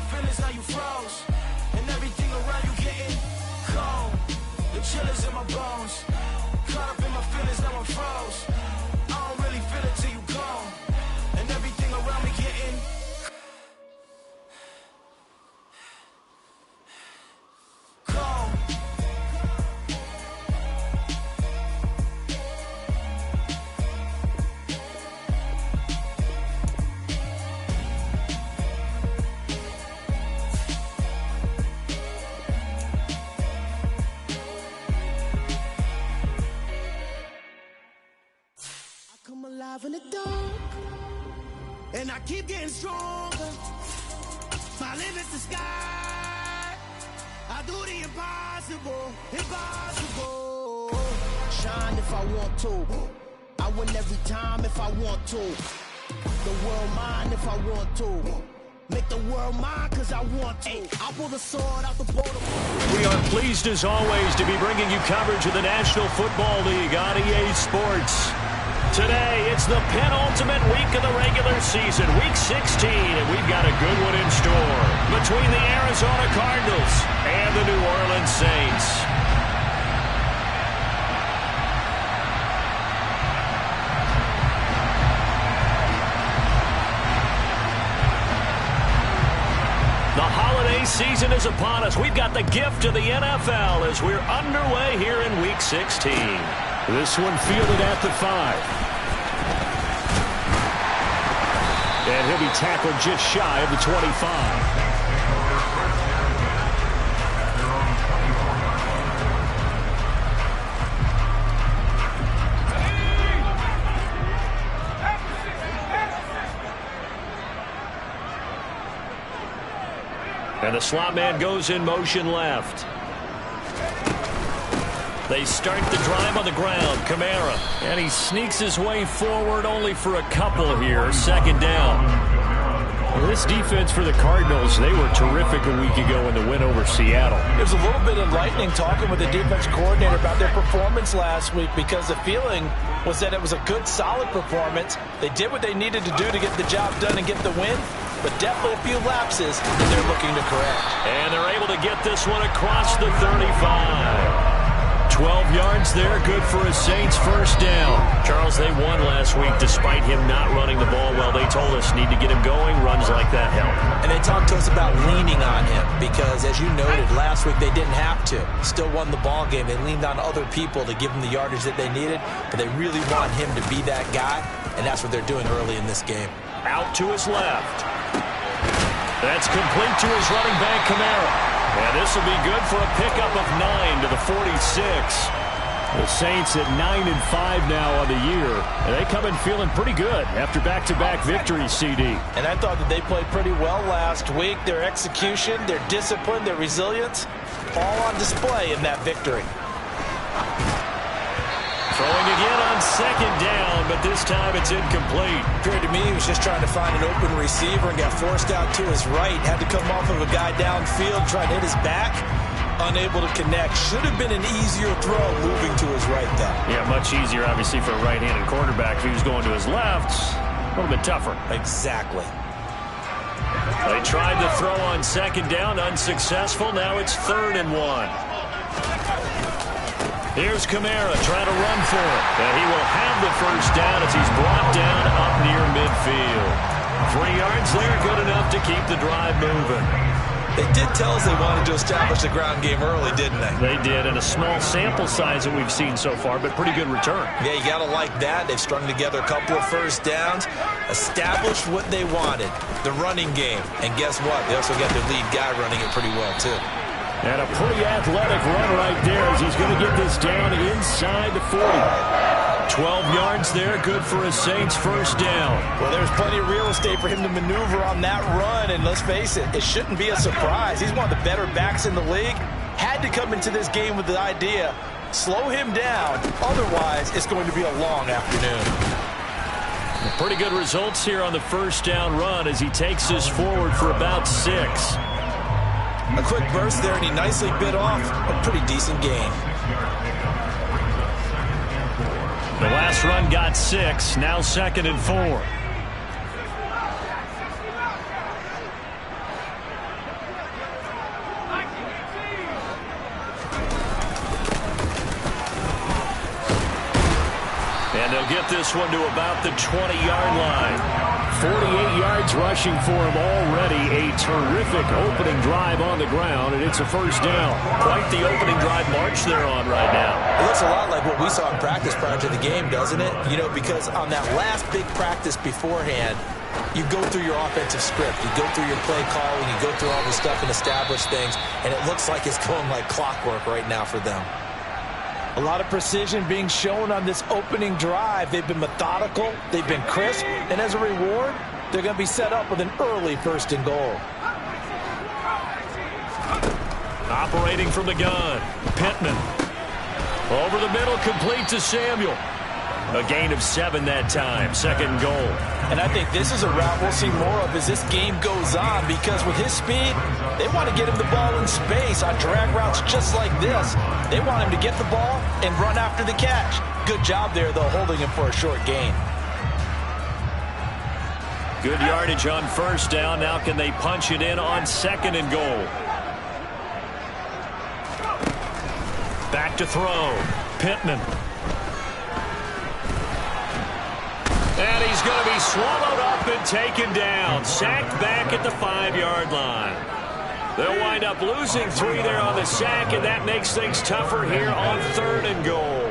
your feelings, now you froze. And everything around you getting cold. The chillers in my bones. Caught up in my feelings, now I'm froze. I don't really feel it till you gone. And everything around me getting cold. I'm alive in the dark, and I keep getting stronger. My limit's the sky. I do the impossible, impossible. Shine if I want to. I win every time if I want to. The world mine if I want to. Make the world mine cause I want to. I'll pull the sword out the border. We are pleased as always to be bringing you coverage of the National Football League on EA Sports. Today, it's the penultimate week of the regular season, Week 16, and we've got a good one in store between the Arizona Cardinals and the New Orleans Saints. The holiday season is upon us. We've got the gift of the NFL as we're underway here in Week 16. This one fielded at the 5. And he'll be tackled just shy of the 25. And the slot man goes in motion left. They start the drive on the ground. Kamara. And he sneaks his way forward only for a couple here. Second down. Well, this defense for the Cardinals, they were terrific a week ago in the win over Seattle. It was a little bit enlightening talking with the defense coordinator about their performance last week because the feeling was that it was a good, solid performance. They did what they needed to do to get the job done and get the win, but definitely a few lapses that they're looking to correct. And they're able to get this one across the 35. 12 yards there, good for a Saints first down. Charles, they won last week despite him not running the ball well. They told us need to get him going. Runs like that help. And they talked to us about leaning on him because, as you noted, last week they didn't have to. Still won the ball game. They leaned on other people to give them the yardage that they needed, but they really want him to be that guy, and that's what they're doing early in this game. Out to his left. That's complete to his running back, Kamara. And this will be good for a pickup of 9 to the 46. The Saints at 9-5 now on the year. And they come in feeling pretty good after back-to-back victories, CD. And I thought that they played pretty well last week. Their execution, their discipline, their resilience, all on display in that victory. Throwing again on second down, but this time it's incomplete. Appeared to me he was just trying to find an open receiver and got forced out to his right. Had to come off of a guy downfield, trying to hit his back. Unable to connect. Should have been an easier throw moving to his right, though. Yeah, much easier, obviously, for a right-handed quarterback. If he was going to his left, a little bit tougher. Exactly. They tried to throw on second down, unsuccessful. Now it's 3rd and 1. Here's Kamara trying to run for it. And he will have the first down as he's brought down up near midfield. 3 yards there, good enough to keep the drive moving. They did tell us they wanted to establish the ground game early, didn't they? They did, and a small sample size that we've seen so far, but pretty good return. Yeah, you got to like that. They've strung together a couple of first downs, established what they wanted, the running game. And guess what? They also got their lead guy running it pretty well, too. And a pretty athletic run right there as he's going to get this down inside the 40. 12 yards there, good for a Saints first down. Well, there's plenty of real estate for him to maneuver on that run, and let's face it, it shouldn't be a surprise. He's one of the better backs in the league. Had to come into this game with the idea, slow him down, otherwise it's going to be a long afternoon. Pretty good results here on the first down run as he takes us forward for about 6. A quick burst there, and he nicely bit off a pretty decent gain. The last run got 6, now 2nd and 4. And they'll get this one to about the 20-yard line. 48 yards rushing for him already. A terrific opening drive on the ground, and it's a first down. Quite the opening drive march they're on right now. It looks a lot like what we saw in practice prior to the game, doesn't it? You know, because on that last big practice beforehand, you go through your offensive script. You go through your play calling. You go through all this stuff and establish things, and it looks like it's going like clockwork right now for them. A lot of precision being shown on this opening drive. They've been methodical. They've been crisp. And as a reward, they're going to be set up with an early first and goal. Operating from the gun, Pittman. Over the middle, complete to Samuel. A gain of 7 that time, second goal. And I think this is a route we'll see more of as this game goes on, because with his speed, they want to get him the ball in space on drag routes just like this. They want him to get the ball and run after the catch. Good job there, though, holding him for a short gain. Good yardage on first down. Now can they punch it in on second and goal? Back to throw. Pittman. And he's going to be swallowed up and taken down. Sacked back at the 5-yard line. They'll wind up losing 3 there on the sack, and that makes things tougher here on third and goal.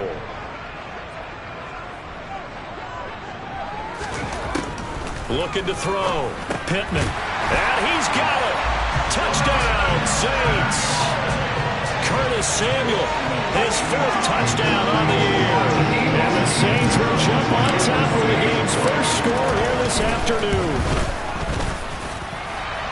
Looking to throw. Pittman. And he's got it. Touchdown, Saints. Curtis Samuel, his 4th touchdown on the year. And the Saints will jump on top of the game's first score here this afternoon.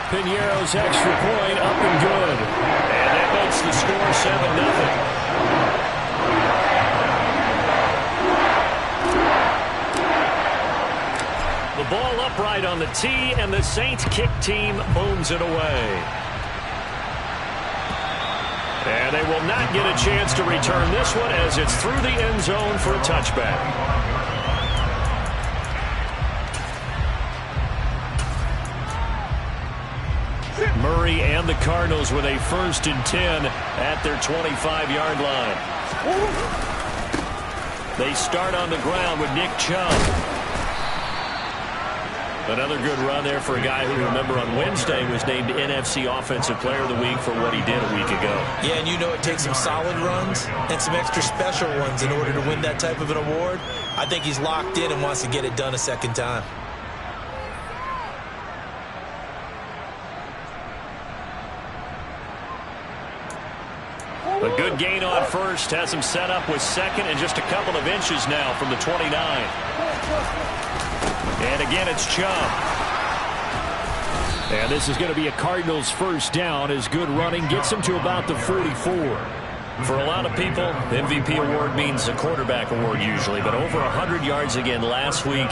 Piñeiro's extra point up and good. And that makes the score 7-0. The ball upright on the tee, and the Saints kick team booms it away. And they will not get a chance to return this one as it's through the end zone for a touchback. Murray and the Cardinals with a 1st and 10 at their 25-yard line. They start on the ground with Nick Chubb. Another good run there for a guy who, remember, on Wednesday was named NFC Offensive Player of the Week for what he did a week ago. Yeah, and you know it takes some solid runs and some extra special ones in order to win that type of an award. I think he's locked in and wants to get it done a second time. A good gain on first has him set up with second and just a couple of inches now from the 29. And again, it's Chubb. And this is going to be a Cardinals first down as good running gets him to about the 44. For a lot of people, MVP award means a quarterback award usually, but over 100 yards again last week.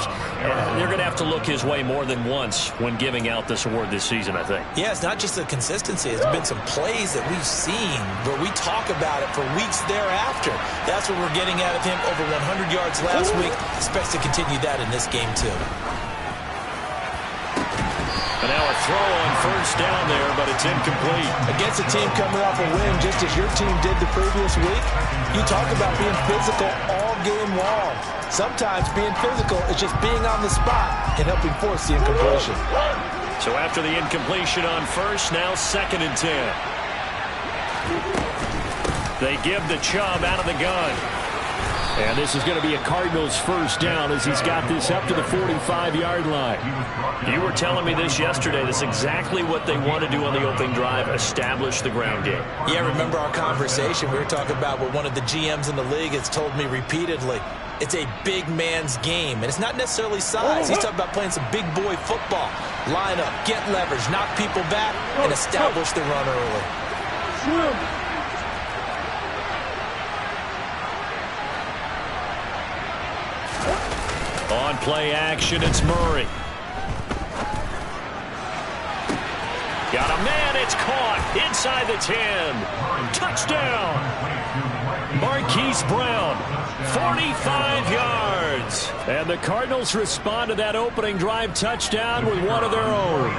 They're going to have to look his way more than once when giving out this award this season, I think. Yeah, it's not just the consistency. It's been some plays that we've seen where we talk about it for weeks thereafter. That's what we're getting out of him. Over 100 yards last week. Expects to continue that in this game, too. And now a throw on first down there, but it's incomplete. Against a team coming off a win just as your team did the previous week, you talk about being physical all game long. Sometimes being physical is just being on the spot and helping force the incompletion. So after the incompletion on first, now 2nd and 10. They give the Chubb out of the gun. And this is going to be a Cardinals first down as he's got this up to the 45-yard line. You were telling me this yesterday. That's exactly what they want to do on the opening drive, establish the ground game. Yeah, remember our conversation? We were talking about what one of the GMs in the league has told me repeatedly. It's a big man's game, and it's not necessarily size. He's talking about playing some big boy football. Line up, get leverage, knock people back, and establish the run early. On play action, it's Murray. Got a man, it's caught inside the 10. Touchdown. Marquise Brown, 45 yards. And the Cardinals respond to that opening drive touchdown with one of their own.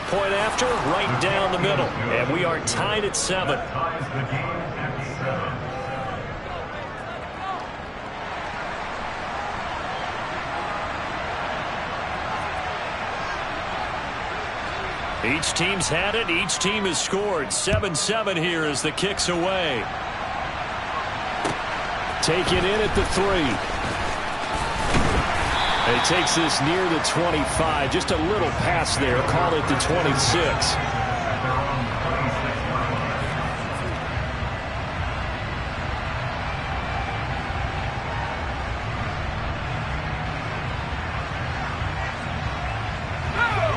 Point after monster right down the middle. And we are tied at 7. Each team's had it. Each team has scored. 7-7 here as the kick's away. Taken in at the 3. And he takes this near the 25. Just a little pass there. Call it the 26.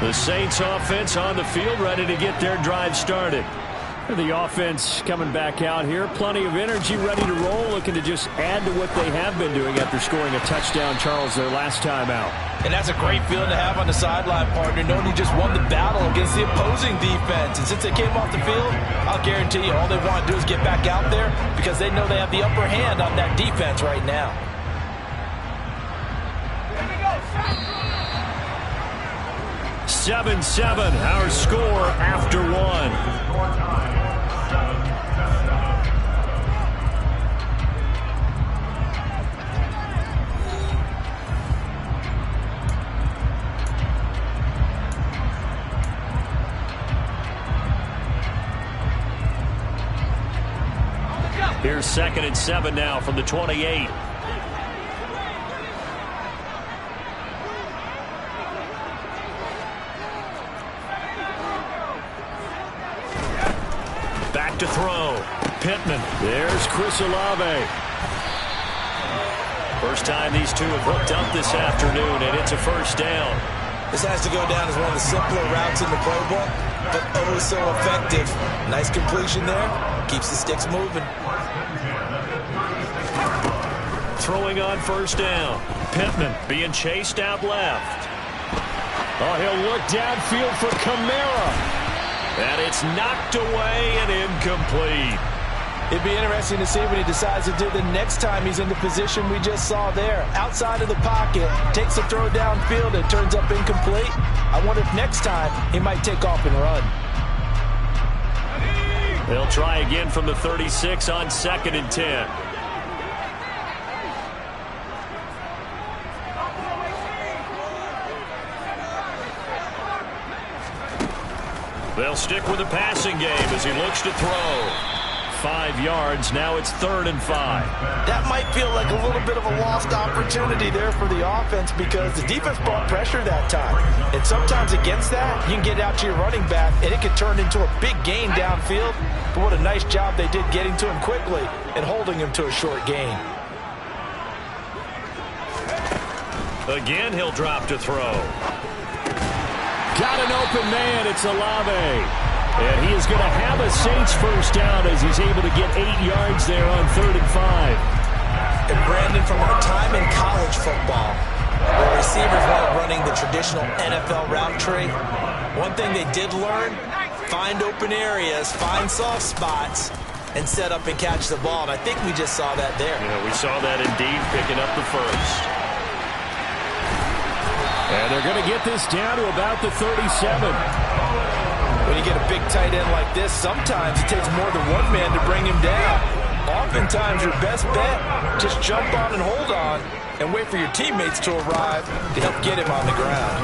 The Saints offense on the field, ready to get their drive started. The offense coming back out here. Plenty of energy, ready to roll, looking to just add to what they have been doing after scoring a touchdown, Charles, their last time out. And that's a great feeling to have on the sideline, partner, knowing you just won the battle against the opposing defense. And since they came off the field, I'll guarantee you all they want to do is get back out there because they know they have the upper hand on that defense right now. 7-7, our score after 1. Here's 2nd and 7 now from the 28. Back to throw. Pittman. There's Chris Olave. First time these two have hooked up this afternoon, and it's a first down. This has to go down as one of the simpler routes in the playbook, but oh so effective. Nice completion there. Keeps the sticks moving. Throwing on first down. Pittman being chased out left. Oh, he'll look downfield for Kamara. And it's knocked away and incomplete. It'd be interesting to see what he decides to do the next time he's in the position we just saw there. Outside of the pocket, takes a throw downfield and turns up incomplete. I wonder if next time he might take off and run. They'll try again from the 36 on 2nd and 10. They'll stick with the passing game as he looks to throw. 5 yards. Now it's 3rd and 5. That might feel like a little bit of a lost opportunity there for the offense because the defense brought pressure that time. And sometimes against that, you can get out to your running back, and it can turn into a big gain downfield. But what a nice job they did getting to him quickly and holding him to a short gain. Again, he'll drop to throw. Got an open man. It's Olave. And he is going to have a Saints first down as he's able to get 8 yards there on 3rd and 5. And Brandon, from our time in college football, where receivers weren't running the traditional NFL route tree, one thing they did learn, find open areas, find soft spots, and set up and catch the ball. And I think we just saw that there. Yeah, we saw that indeed, picking up the first. And they're going to get this down to about the 37. When you get a big tight end like this, sometimes it takes more than one man to bring him down. Oftentimes, your best bet, just jump on and hold on and wait for your teammates to arrive to help get him on the ground.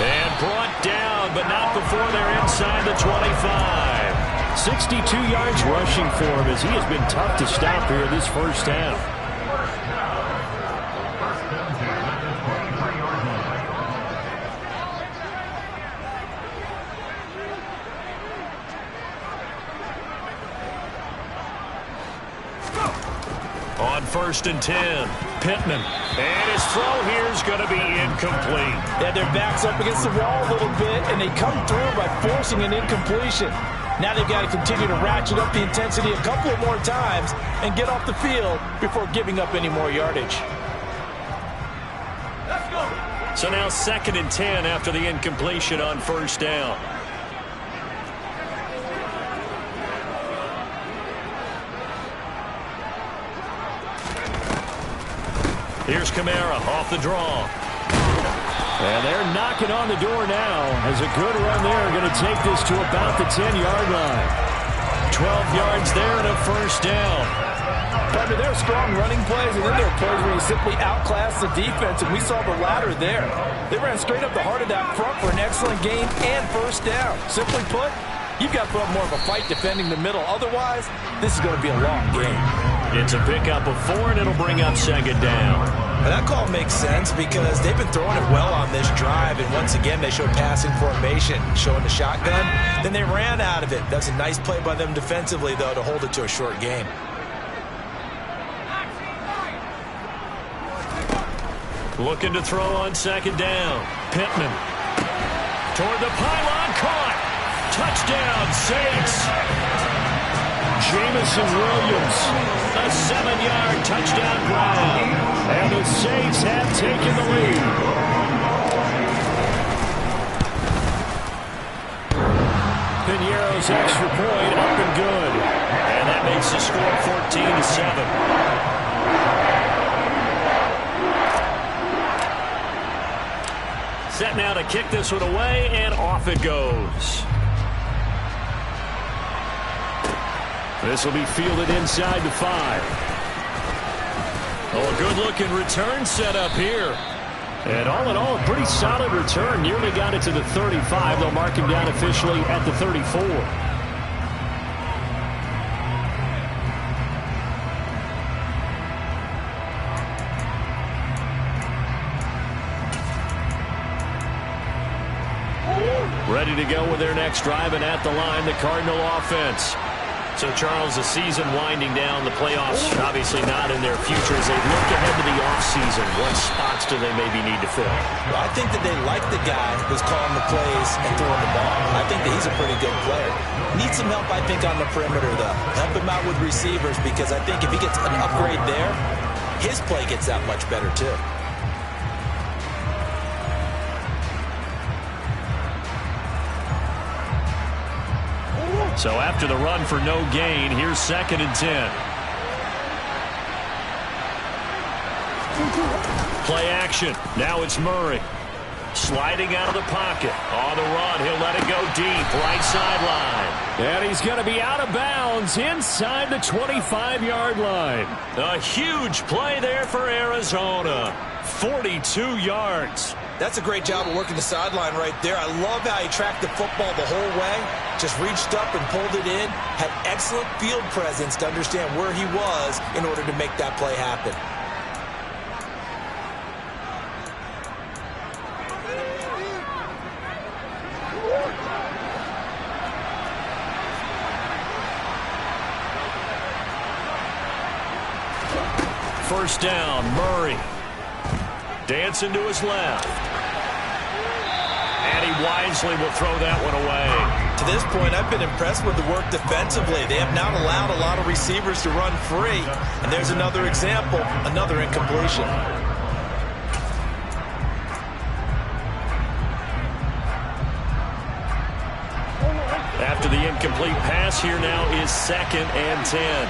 And brought down, but not before they're inside the 25. 62 yards rushing for him as he has been tough to stop here this first half. On 1st and 10, Pittman. And his throw here is going to be incomplete. Yeah, their back's up against the wall a little bit, and they come through by forcing an incompletion. Now they've got to continue to ratchet up the intensity a couple of more times and get off the field before giving up any more yardage. So now 2nd and 10 after the incompletion on first down. Here's Kamara off the draw. And they're knocking on the door now as a good run there going to take this to about the 10-yard line. 12 yards there and a first down. Partner, there are strong running plays, and then there are plays where you simply outclass the defense, and we saw the latter there. They ran straight up the heart of that front for an excellent gain and first down. Simply put, you've got to put up more of a fight defending the middle. Otherwise, this is going to be a long game. It's a pickup of 4, and it'll bring up second down. Well, that call makes sense because they've been throwing it well on this drive, and once again, they showed passing formation, showing the shotgun. Then they ran out of it. That's a nice play by them defensively, though, to hold it to a short game. Looking to throw on second down. Pittman. Toward the pylon, caught. Touchdown, Saints. Jamison Williams. A 7-yard touchdown grab. And the Saints have taken the lead. Piñeiro's extra point up and good. And that makes the score 14-7. Set now to kick this one away, and off it goes. This will be fielded inside the 5. Oh, a good-looking return set up here. And all in all, a pretty solid return. Nearly got it to the 35. They'll mark him down officially at the 34. Ready to go with their next drive, and at the line, the Cardinal offense. So, Charles, the season winding down, the playoffs obviously not in their future. As they look ahead to the offseason, what spots do they maybe need to fill? Well, I think that they like the guy who's calling the plays and throwing the ball. I think that he's a pretty good player. Needs some help, I think, on the perimeter, though. Help him out with receivers, because I think if he gets an upgrade there, his play gets that much better, too. So after the run for no gain, here's 2nd and 10. Play action. Now it's Murray. Sliding out of the pocket. On the run, he'll let it go deep. Right sideline. And he's going to be out of bounds inside the 25-yard line. A huge play there for Arizona. 42 yards. That's a great job of working the sideline right there. I love how he tracked the football the whole way. Just reached up and pulled it in. Had excellent field presence to understand where he was in order to make that play happen. First down, Murray. Dancing to his left. And he wisely will throw that one away. To this point, I've been impressed with the work defensively. They have not allowed a lot of receivers to run free. And there's another example, another incompletion. After the incomplete pass, here now is 2nd and 10.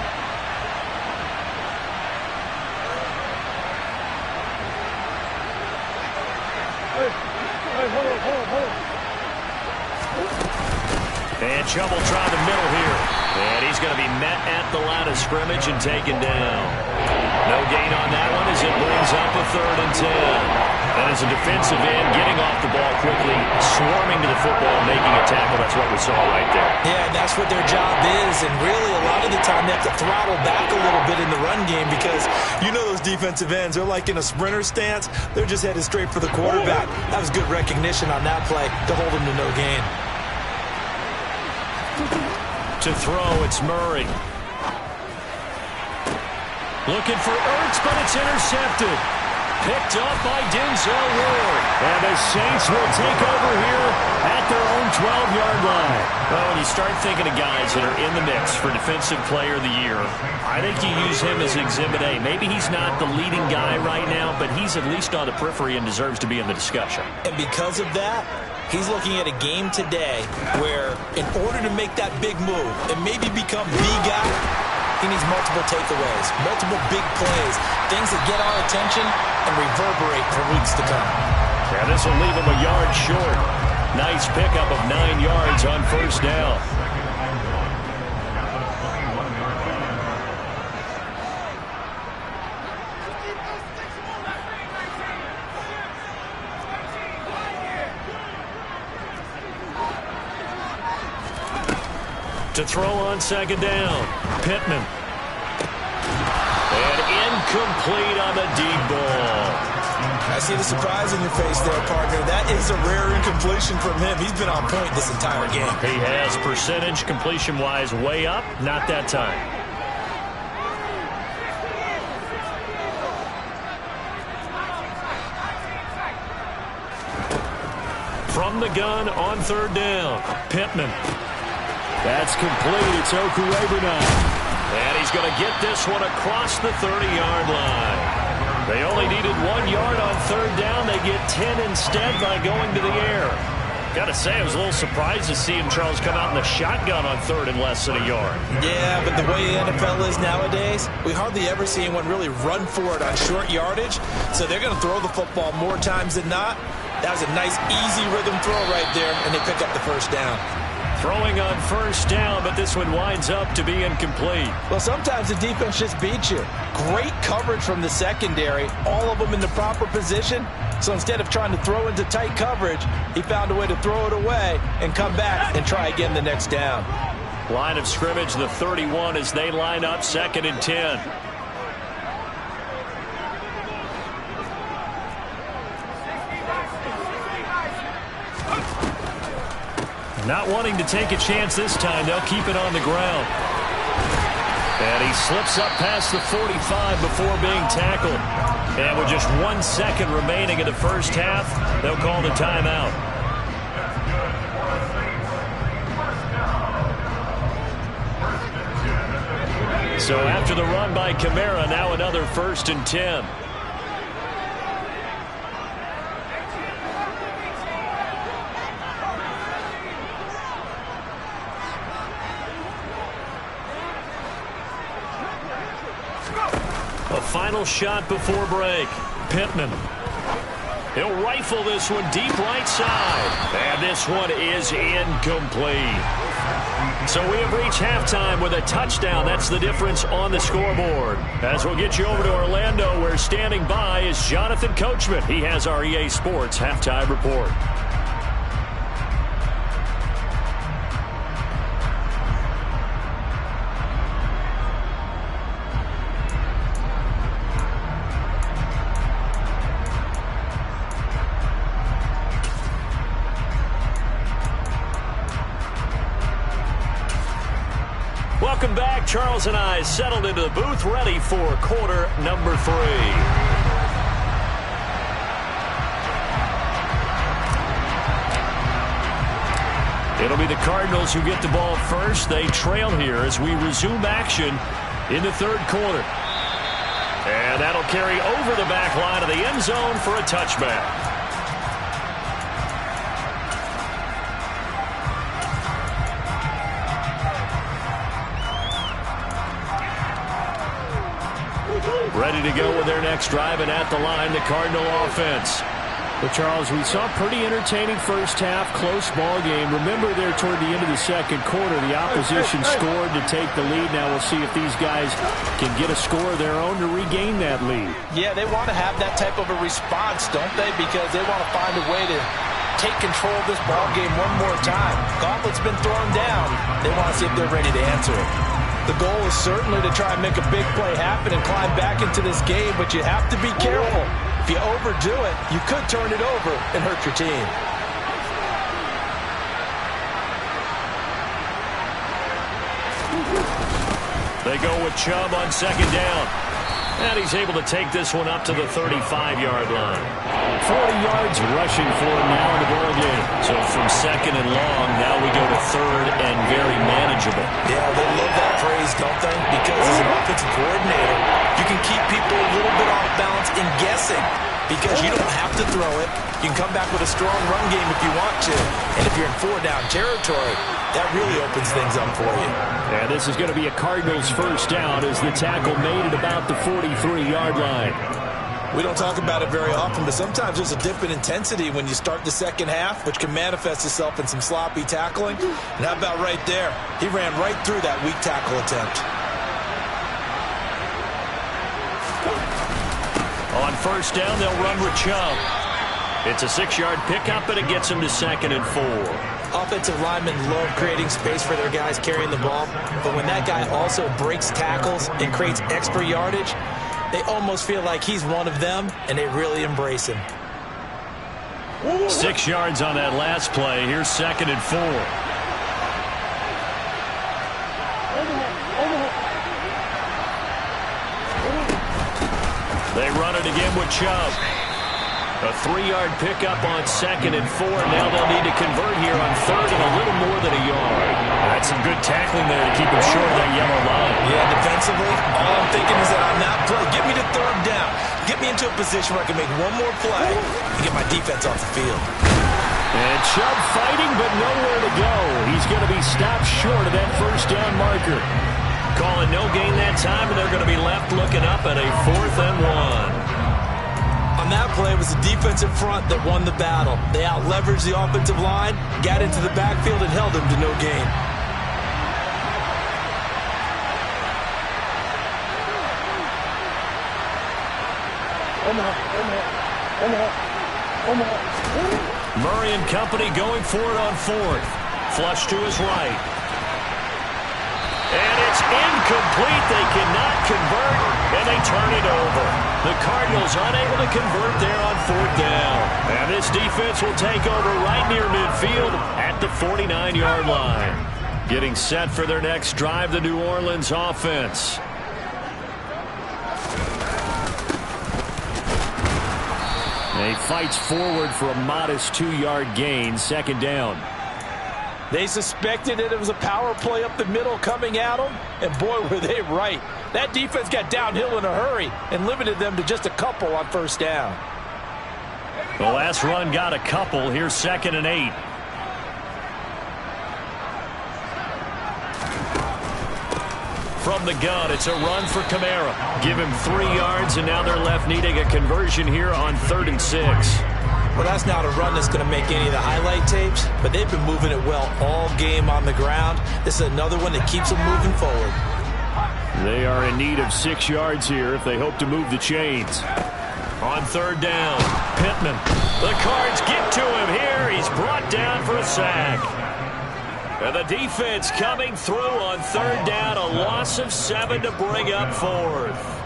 And trouble trying the middle here. And he's going to be met at the line of scrimmage and taken down. No gain on that one as it brings up a 3rd and 10. And as a defensive end, getting off the ball quickly, swarming to the football, making a tackle. That's what we saw right there. Yeah, that's what their job is. And really, a lot of the time, they have to throttle back a little bit in the run game because you know those defensive ends, they're like in a sprinter stance. They're just headed straight for the quarterback. That was good recognition on that play to hold him to no gain. To throw, it's Murray. Looking for Ertz, but it's intercepted. Picked up by Denzel Ward. And the Saints will take over here at their own 12-yard line. Well, when you start thinking of guys that are in the mix for Defensive Player of the Year, I think you use him as Exhibit A. Maybe he's not the leading guy right now, but he's at least on the periphery and deserves to be in the discussion. And because of that, he's looking at a game today where in order to make that big move and maybe become the guy, he needs multiple takeaways, multiple big plays, things that get our attention and reverberate for weeks to come. And this will leave him a yard short. Nice pickup of 9 yards on first down. To throw on second down, Pittman. And incomplete on the deep ball. I see the surprise in your face there, partner. That is a rare incompletion from him. He's been on point this entire game. He has percentage completion-wise way up. Not that time. From the gun on third down, Pittman. That's complete. It's Okurebunan. And he's going to get this one across the 30-yard line. They only needed 1 yard on third down. They get 10 instead by going to the air. Got to say, I was a little surprised to see him, Charles, come out in the shotgun on third and less than a yard. Yeah, but the way the NFL is nowadays, we hardly ever see anyone really run for it on short yardage. So they're going to throw the football more times than not. That was a nice, easy rhythm throw right there, and they pick up the first down. Throwing on first down, but this one winds up to be incomplete. Well, sometimes the defense just beats you. Great coverage from the secondary, all of them in the proper position. So instead of trying to throw into tight coverage, he found a way to throw it away and come back and try again the next down. Line of scrimmage, the 31, as they line up 2nd and 10. Not wanting to take a chance this time, they'll keep it on the ground. And he slips up past the 45 before being tackled. And with just 1 second remaining in the first half, they'll call the timeout. So after the run by Kamara, now another 1st and 10. Final shot before break. Pittman. He'll rifle this one deep right side. And this one is incomplete. So we have reached halftime with a touchdown. That's the difference on the scoreboard. As we'll get you over to Orlando, where standing by is Jonathan Coachman. He has our EA Sports halftime report. Welcome back. Charles and I settled into the booth, ready for quarter number 3. It'll be the Cardinals who get the ball first. They trail here as we resume action in the 3rd quarter. And that'll carry over the back line of the end zone for a touchback. Ready to go with their next drive, and at the line, the Cardinal offense. Well, Charles, we saw a pretty entertaining first half, close ball game. Remember there toward the end of the 2nd quarter, the opposition scored to take the lead. Now we'll see if these guys can get a score of their own to regain that lead. Yeah, they want to have that type of a response, don't they? Because they want to find a way to take control of this ball game one more time. Gauntlet's been thrown down. They want to see if they're ready to answer it. The goal is certainly to try and make a big play happen and climb back into this game, but you have to be careful. If you overdo it, you could turn it over and hurt your team. They go with Chubb on 2nd down. And he's able to take this one up to the 35-yard line. 40 yards rushing for him now in the ball game. So from 2nd and long, now we go to 3rd and very manageable. Yeah, they love that phrase, don't they? Because as an offensive coordinator, you can keep people a little bit off balance in guessing. Because you don't have to throw it. You can come back with a strong run game if you want to. And if you're in 4-down territory, that really opens things up for you. And this is going to be a Cardinals first down as the tackle made at about the 43-yard line. We don't talk about it very often, but sometimes there's a dip in intensity when you start the second half, which can manifest itself in some sloppy tackling. And how about right there? He ran right through that weak tackle attempt. On first down, they'll run with Chubb. It's a 6-yard pickup, and it gets them to 2nd and 4. Offensive linemen love creating space for their guys carrying the ball, but when that guy also breaks tackles and creates extra yardage, they almost feel like he's one of them, and they really embrace him. 6 yards on that last play. Here's 2nd and 4. They run it again with Chubb. A 3-yard pickup on 2nd and 4. Now they'll need to convert here on 3rd and a little more than a yard. That's some good tackling there to keep him short of that yellow line. Yeah, defensively, all I'm thinking is that on that play, get me to 3rd down. Get me into a position where I can make one more play and get my defense off the field. And Chubb fighting, but nowhere to go. He's going to be stopped short of that 1st down marker. Calling no gain that time, and they're going to be left looking up at a 4th and 1. On that play, it was the defensive front that won the battle. They out-leveraged the offensive line, got into the backfield, and held them to no gain. Murray and company going for it on 4th. Flush to his right. And it's incomplete. They cannot convert, and they turn it over. The Cardinals unable to convert there on 4th down. And this defense will take over right near midfield at the 49-yard line. Getting set for their next drive, the New Orleans offense. He fights forward for a modest 2-yard gain, 2nd down. They suspected that it was a power play up the middle coming at them, and boy, were they right. That defense got downhill in a hurry and limited them to just a couple on 1st down. The last run got a couple. Here's 2nd and 8. From the gun, it's a run for Kamara. Give him 3 yards, and now they're left needing a conversion here on 3rd and 6. Well, that's not a run that's going to make any of the highlight tapes, but they've been moving it well all game on the ground. This is another one that keeps them moving forward. They are in need of 6 yards here if they hope to move the chains. On 3rd down, Pittman. The Cards get to him here. He's brought down for a sack. And the defense coming through on 3rd down. A loss of 7 to bring up 4th.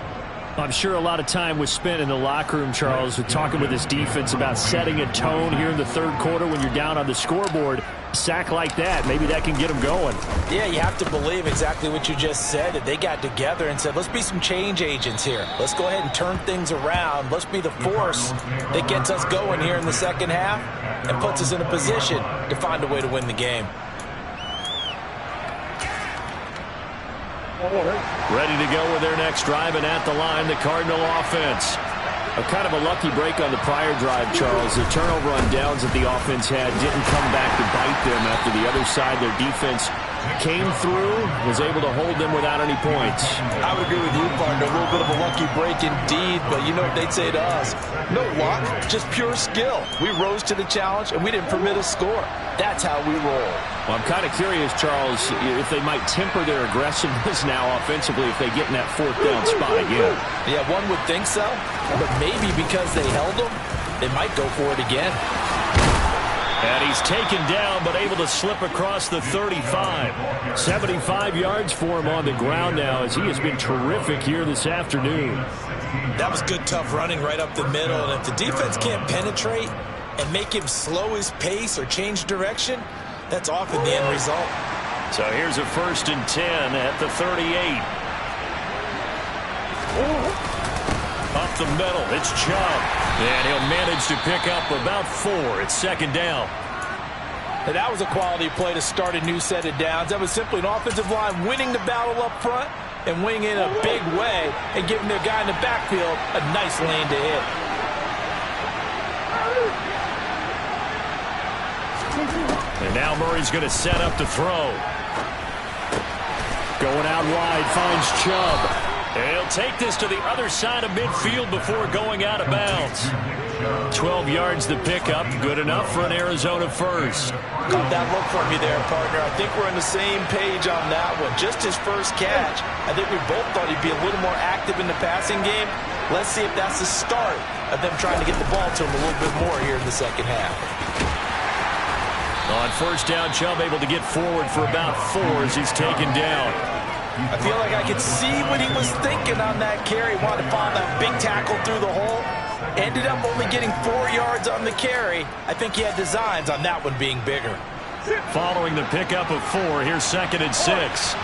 I'm sure a lot of time was spent in the locker room, Charles, with talking with this defense about setting a tone here in the 3rd quarter when you're down on the scoreboard. A sack like that, maybe that can get them going. Yeah, you have to believe exactly what you just said, that they got together and said, let's be some change agents here. Let's go ahead and turn things around. Let's be the force that gets us going here in the 2nd half and puts us in a position to find a way to win the game. Ready to go with their next drive, and at the line, the Cardinal offense. A kind of a lucky break on the prior drive, Charles. The turnover on downs that the offense had didn't come back to bite them after the other side. Their defense came through, was able to hold them without any points. I would agree with you, partner. A little bit of a lucky break indeed, but you know what they'd say to us? No luck, just pure skill. We rose to the challenge, and we didn't permit a score. That's how we roll. Well, I'm kind of curious, Charles, if they might temper their aggressiveness now offensively if they get in that 4th down spot again. Yeah, one would think so, but maybe because they held them, they might go for it again. And he's taken down, but able to slip across the 35. 75 yards for him on the ground now, as he has been terrific here this afternoon. That was good, tough running right up the middle, and if the defense can't penetrate and make him slow his pace or change direction, that's often the end result. So here's a 1st and 10 at the 38. Up the middle, it's Chubb. And he'll manage to pick up about 4. It's 2nd down. And that was a quality play to start a new set of downs. That was simply an offensive line winning the battle up front and winning in a big way and giving their guy in the backfield a nice lane to hit. And now Murray's going to set up to throw. Going out wide, finds Chubb. He'll take this to the other side of midfield before going out of bounds. 12 yards to pick up. Good enough for an Arizona first. Caught that look from you there, partner. I think we're on the same page on that one. Just his first catch. I think we both thought he'd be a little more active in the passing game. Let's see if that's the start of them trying to get the ball to him a little bit more here in the second half. On first down, Chubb able to get forward for about 4 as he's taken down. I feel like I could see what he was thinking on that carry. Wanted to find that big tackle through the hole. Ended up only getting 4 yards on the carry. I think he had designs on that one being bigger. Following the pickup of 4, here's 2nd and 6.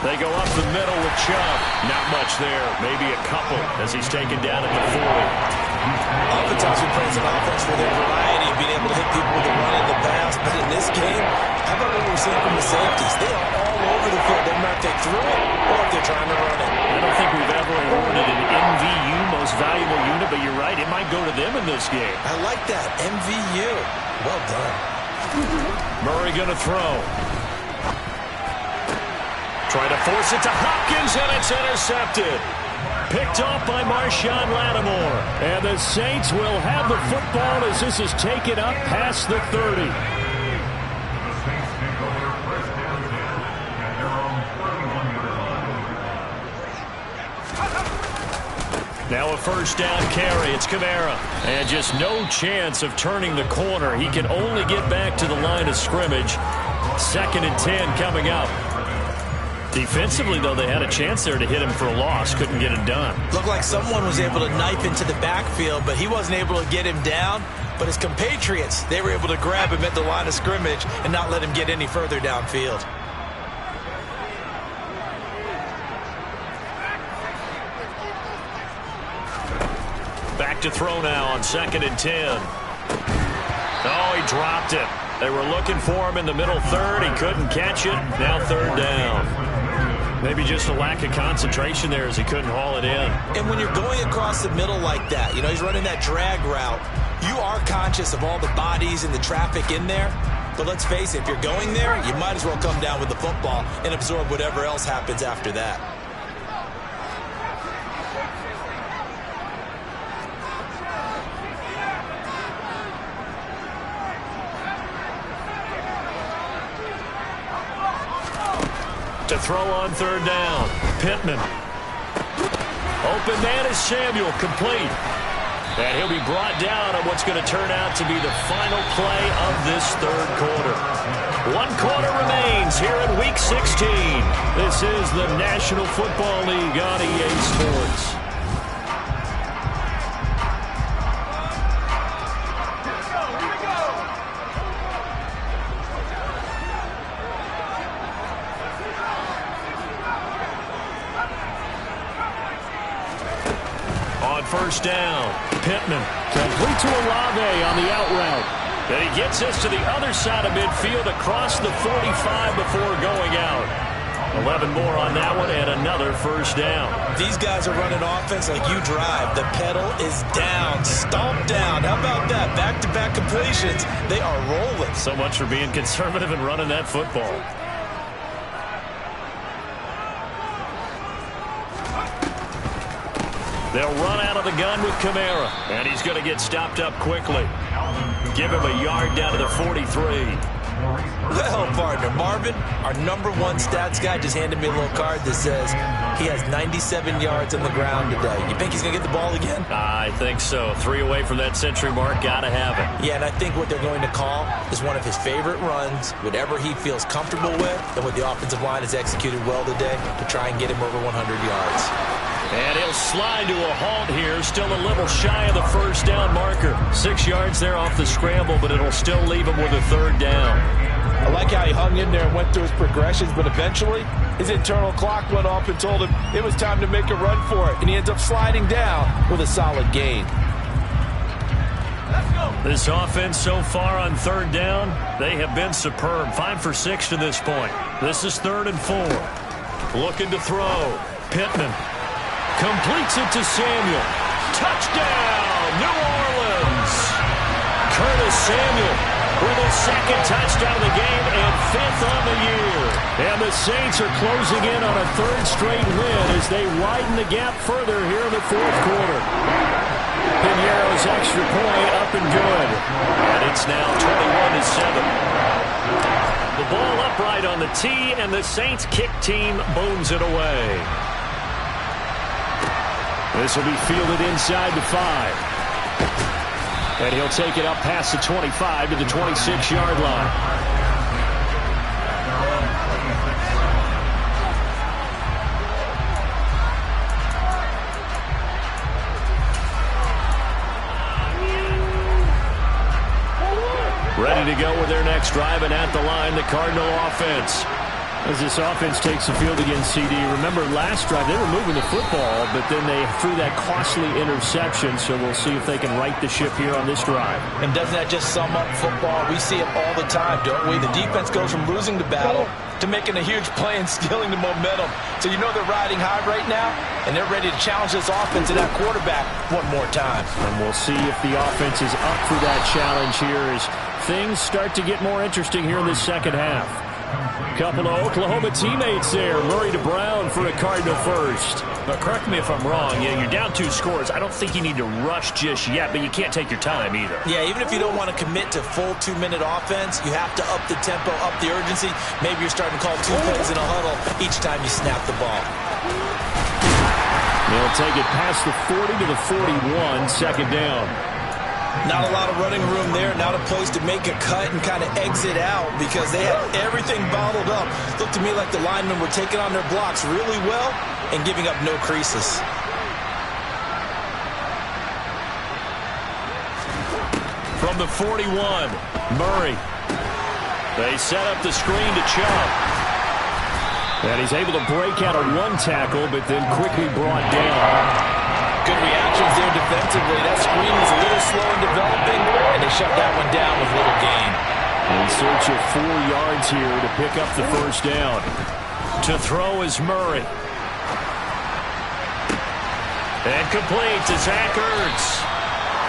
They go up the middle with Chubb. Not much there. Maybe a couple as he's taken down at the 40. Oftentimes we praise an offense for their variety of being able to hit people with the run and the pass. But in this game, how about what we're seeing from the safeties? They are all over the field. Doesn't matter if they threw it or if they're trying to run it. I don't think we've ever awarded an MVU, most valuable unit, but you're right, it might go to them in this game. I like that. MVU. Well done. Murray going to throw. Trying to force it to Hopkins, and it's intercepted. Picked off by Marshawn Lattimore. And the Saints will have the football as this is taken up past the 30. Now a first down carry. It's Kamara. And just no chance of turning the corner. He can only get back to the line of scrimmage. 2nd and 10 coming up. Defensively, though, they had a chance there to hit him for a loss. Couldn't get it done. Looked like someone was able to knife into the backfield, but he wasn't able to get him down. But his compatriots, they were able to grab him at the line of scrimmage and not let him get any further downfield. Back to throw now on 2nd and 10. Oh, he dropped it. They were looking for him in the middle third. He couldn't catch it. Now 3rd down. Maybe just a lack of concentration there as he couldn't haul it in. And when you're going across the middle like that, you know, he's running that drag route, you are conscious of all the bodies and the traffic in there. But let's face it, if you're going there, you might as well come down with the football and absorb whatever else happens after that. To throw on 3rd down. Pittman. Open man is Samuel. Complete. And he'll be brought down on what's going to turn out to be the final play of this 3rd quarter. 1 quarter remains here in Week 16. This is the National Football League on EA Sports. First down. Pittman. Complete to Olave on the out route. And he gets this to the other side of midfield across the 45 before going out. 11 more on that one and another first down. These guys are running offense like you drive. The pedal is down. Stomp down. How about that? Back-to-back completions. They are rolling. So much for being conservative and running that football. They'll run out of the gun with Kamara, and he's going to get stopped up quickly. Give him a yard down to the 43. Well, partner, Marvin, our #1 stats guy, just handed me a little card that says he has 97 yards on the ground today. You think he's going to get the ball again? I think so. 3 away from that century mark. Got to have it. Yeah, and I think what they're going to call is one of his favorite runs, whatever he feels comfortable with, and what the offensive line has executed well today to try and get him over 100 yards. And he'll slide to a halt here, still a little shy of the first down marker. 6 yards there off the scramble, but it'll still leave him with a 3rd down. I like how he hung in there and went through his progressions, but eventually his internal clock went off and told him it was time to make a run for it, and he ends up sliding down with a solid gain. This offense so far on 3rd down, they have been superb. 5 for 6 to this point. This is 3rd and 4. Looking to throw. Pittman. Completes it to Samuel. Touchdown, New Orleans. Curtis Samuel with his second touchdown of the game and 5th on the year. And the Saints are closing in on a 3rd straight win as they widen the gap further here in the 4th quarter. Piñeiro's extra point up and good. And it's now 21-7. The ball upright on the tee, and the Saints kick team bones it away. This will be fielded inside the 5. And he'll take it up past the 25 to the 26-yard line. Ready to go with their next drive, and at the line, the Cardinal offense. As this offense takes the field against CD, remember last drive they were moving the football, but then they threw that costly interception, so we'll see if they can right the ship here on this drive. And doesn't that just sum up football? We see it all the time, don't we? The defense goes from losing the battle to making a huge play and stealing the momentum. So you know they're riding high right now, and they're ready to challenge this offense and that quarterback one more time. And we'll see if the offense is up for that challenge here as things start to get more interesting here in this second half. Couple of Oklahoma teammates there. Murray to Brown for a Cardinal first. But correct me if I'm wrong. You're down 2 scores. I don't think you need to rush just yet, but you can't take your time either. Yeah, even if you don't want to commit to full 2-minute offense, you have to up the tempo, up the urgency. Maybe you're starting to call 2 plays in a huddle each time you snap the ball. They'll take it past the 40 to the 41, second down. Not a lot of running room there. Not a place to make a cut and kind of exit out because they had everything bottled up. Looked to me like the linemen were taking on their blocks really well and giving up no creases. From the 41, Murray. They set up the screen to Chubb. And he's able to break out of 1 tackle, but then quickly brought down. Good reactions there defensively. That screen was a little slow in developing, and they shut that one down with little gain. In search of 4 yards here to pick up the first down. To throw is Murray. And complete to Zach Ertz.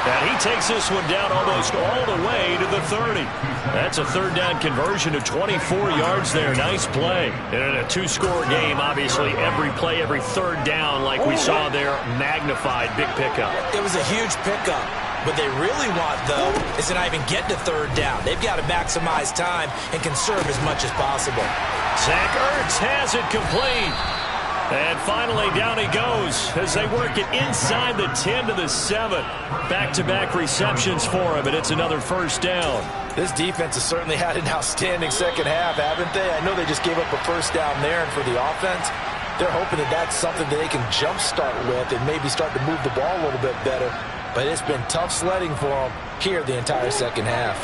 And he takes this one down almost all the way to the 30. That's a 3rd down conversion of 24 yards there. Nice play. And in a 2-score game, obviously, every play, every 3rd down, like we saw there, magnified. Big pickup. It was a huge pickup. What they really want, though, is to not even get to 3rd down. They've got to maximize time and conserve as much as possible. Zach Ertz has it complete. And finally, down he goes as they work it inside the 10 to the 7. Back-to-back receptions for him, and it's another first down. This defense has certainly had an outstanding second half, haven't they? I know they just gave up a first down there, and for the offense, they're hoping that that's something that they can jumpstart with and maybe start to move the ball a little bit better. But it's been tough sledding for them here the entire second half.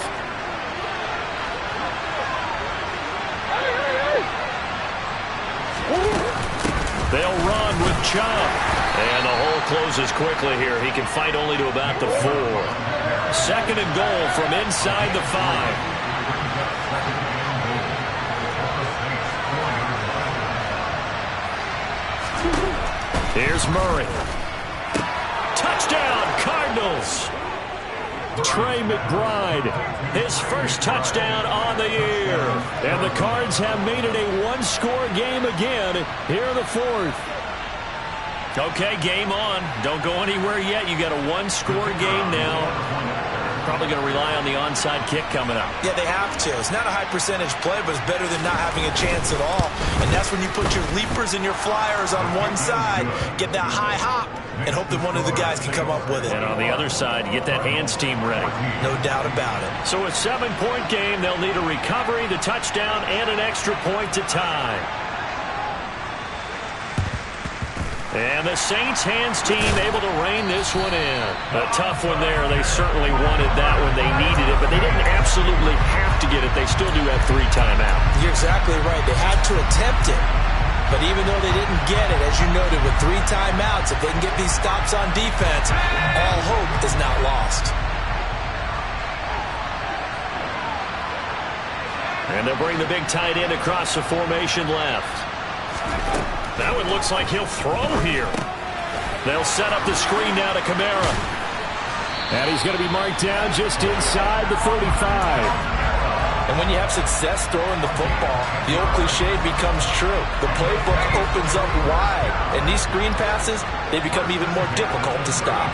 They'll run with Chubb. And the hole closes quickly here. He can fight only to about the 4. 2nd and goal from inside the 5. Here's Murray. Touchdown, Cardinals. Trey McBride, his first touchdown on the year. And the Cards have made it a 1-score game again here in the 4th. Okay, game on. Don't go anywhere yet. You got a 1-score game now. Probably going to rely on the onside kick coming up. Yeah, they have to. It's not a high-percentage play, but it's better than not having a chance at all. And that's when you put your leapers and your flyers on one side, get that high hop, and hope that one of the guys can come up with it. And on the other side, you get that hands team ready. No doubt about it. So a 7-point game, they'll need a recovery, the touchdown, and an extra point to tie. And the Saints hands team able to rein this one in. A tough one there. They certainly wanted that when they needed it, but they didn't absolutely have to get it. They still do have 3 timeouts. You're exactly right. They had to attempt it. But even though they didn't get it, as you noted, with 3 timeouts, if they can get these stops on defense, all hope is not lost. And they'll bring the big tight end across the formation left. That one looks like he'll throw here. They'll set up the screen now to Kamara. And he's going to be marked down just inside the 35. And when you have success throwing the football, the old cliche becomes true. The playbook opens up wide, and these screen passes, they become even more difficult to stop.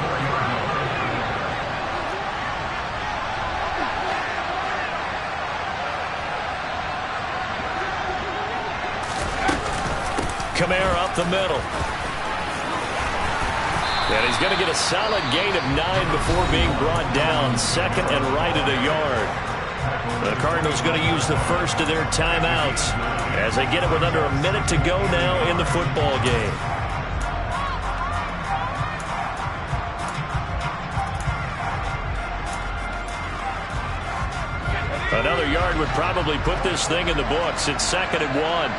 Kamara up the middle. And he's going to get a solid gain of 9 before being brought down. Second and right at a yard. The Cardinals going to use the first of their timeouts as they get it with under a minute to go now in the football game. Another yard would probably put this thing in the books. It's 2nd and 1.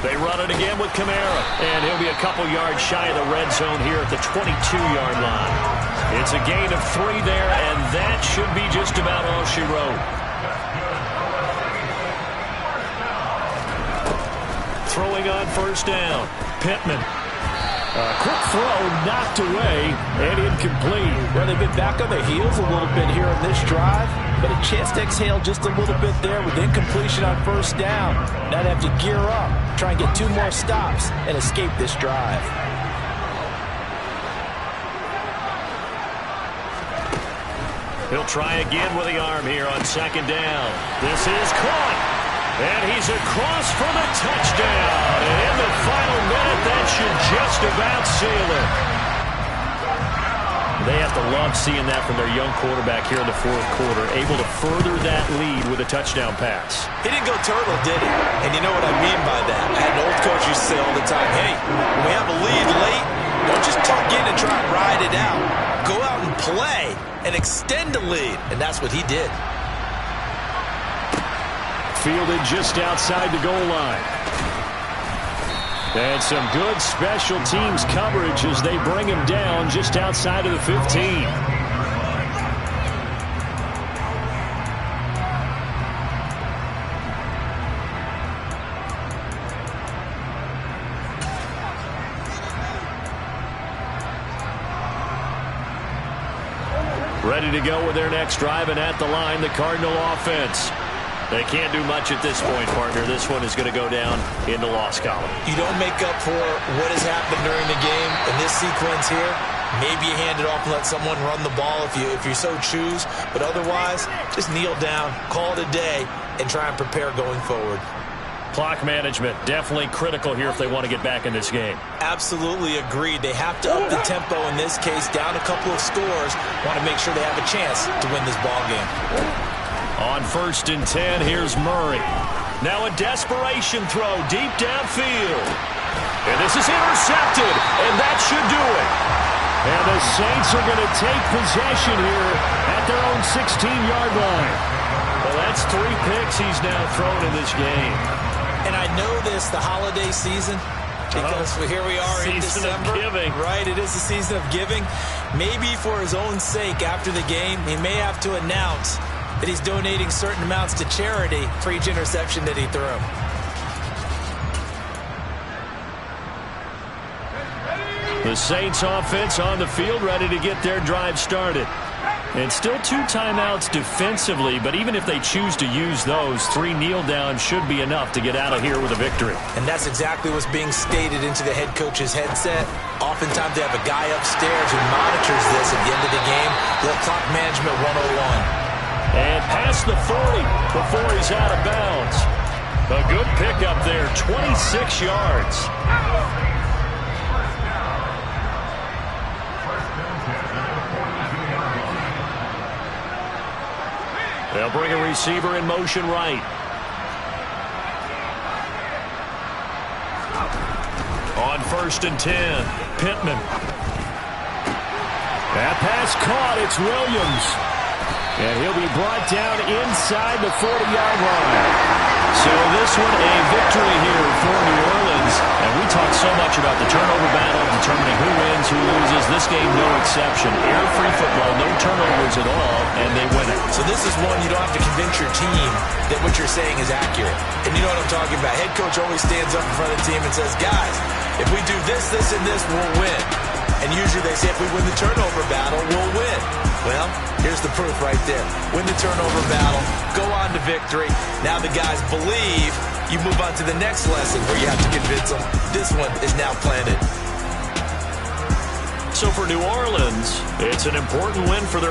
They run it again with Kamara, and he'll be a couple yards shy of the red zone here at the 22-yard line. It's a gain of 3 there, and that should be just about all she wrote. Throwing on first down, Pittman. Quick throw knocked away and incomplete. Well, they've been back on their heels a little bit here on this drive, but a chance to exhale just a little bit there with incompletion on first down. Now they have to gear up, try and get 2 more stops, and escape this drive. He'll try again with the arm here on 2nd down. This is caught. And he's across for the touchdown. And in the final minute, that should just about seal it. They have to love seeing that from their young quarterback here in the 4th quarter, able to further that lead with a touchdown pass. He didn't go turtle, did he? And you know what I mean by that. I had an old coach who used to say all the time, hey, when we have a lead late, don't just tuck in and try and ride it out. Go out and play and extend the lead. And that's what he did. Fielded just outside the goal line. And some good special teams coverage as they bring him down just outside of the 15. Ready to go with their next drive, and at the line, the Cardinal offense. They can't do much at this point, partner. This one is going to go down in the loss column. You don't make up for what has happened during the game in this sequence here. Maybe you hand it off and let someone run the ball if you so choose. But otherwise, just kneel down, call it a day, and try and prepare going forward. Clock management, definitely critical here if they want to get back in this game. Absolutely agreed. They have to up the tempo in this case, down a couple of scores. Want to make sure they have a chance to win this ball game. On 1st and 10, here's Murray. Now a desperation throw deep downfield. And this is intercepted, and that should do it. And the Saints are going to take possession here at their own 16-yard line. Well, that's 3 picks he's now thrown in this game. And I know this, the holiday season, because here we are in December. Season of giving. Right, it is the season of giving. Maybe for his own sake after the game, he may have to announce that he's donating certain amounts to charity for each interception that he threw. The Saints offense on the field, ready to get their drive started. And still 2 timeouts defensively, but even if they choose to use those, 3 kneel downs should be enough to get out of here with a victory. And that's exactly what's being stated into the head coach's headset. Oftentimes they have a guy upstairs who monitors this at the end of the game. The clock management 101. And past the 40 before he's out of bounds. A good pickup there, 26 yards. They'll bring a receiver in motion right. On 1st and 10, Pittman. That pass caught. It's Williams. And he'll be brought down inside the 40-yard line. So this one a victory here for New Orleans. And we talk so much about the turnover battle, determining who wins, who loses. This game, no exception. Air-free football, no turnovers at all, and they win it. So this is one you don't have to convince your team that what you're saying is accurate. And you know what I'm talking about. Head coach always stands up in front of the team and says, guys, if we do this, this, and this, we'll win. And usually they say if we win the turnover battle, we'll win. Well, here's the proof right there. Win the turnover battle, go on to victory. Now the guys believe. You move on to the next lesson where you have to convince them. This one is now planted. So for New Orleans, it's an important win for their